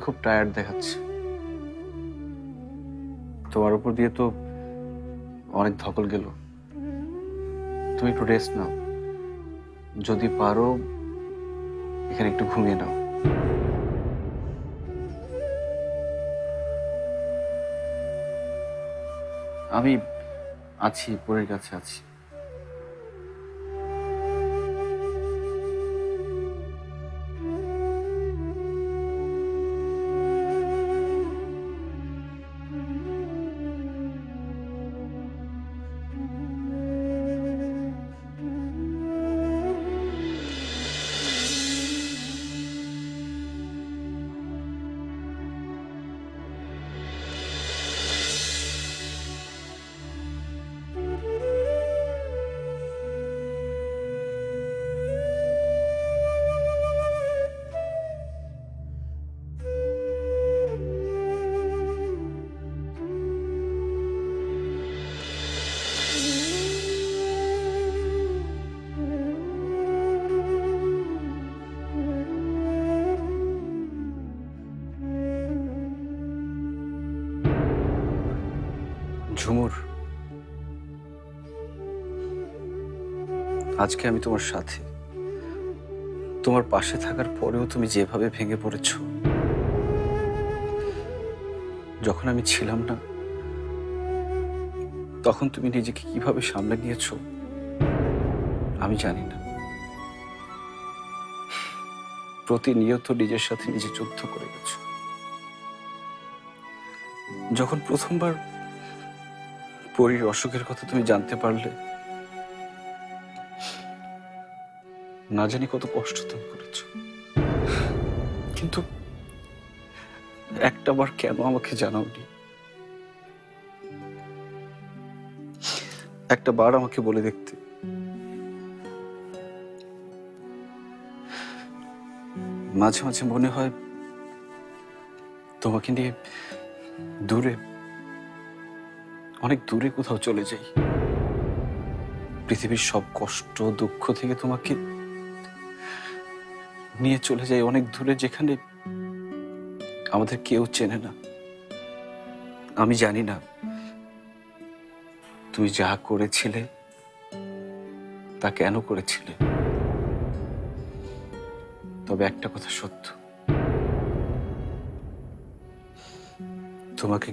খুব টায়ার্ড দেখাচ্ছে। তোমার উপর দিয়ে তো অনেক ধকল গেল। তুমি একটু রেস্ট নাও, যদি পারো এখানে একটু ঘুমিয়ে নাও। আমি আছি, পরের কাছে আছি। ঝুমুর, আজকে আমি তোমার সাথে, তোমার পাশে থাকার পরেও তুমি যেভাবে ভেঙে পড়েছ, যখন আমি ছিলাম না তখন তুমি নিজেকে কিভাবে সামলে নিয়েছো আমি জানি না। প্রতিনিয়ত নিজের সাথে নিজে যুদ্ধ করে গেছো। যখন প্রথমবার পরীর অসুখের কথা তুমি জানতে পারলে, না জানি কত কষ্ট তুমি করেছো, কিন্তু একটা বার কেন আমাকে জানাওনি? একটা বার আমাকে বলে দেখতে। মাঝে মাঝে মনে হয় তোমাকে নিয়ে দূরে, অনেক দূরে কোথাও চলে যাই, পৃথিবীর সব কষ্ট দুঃখ থেকে তোমাকে নিয়ে চলে যাই অনেক দূরে, যেখানে আমাদের কেউ চেনে না। আমি জানি না তুমি যা করেছিলে তা কেন করেছিলে, তবে একটা কথা সত্য, তোমাকে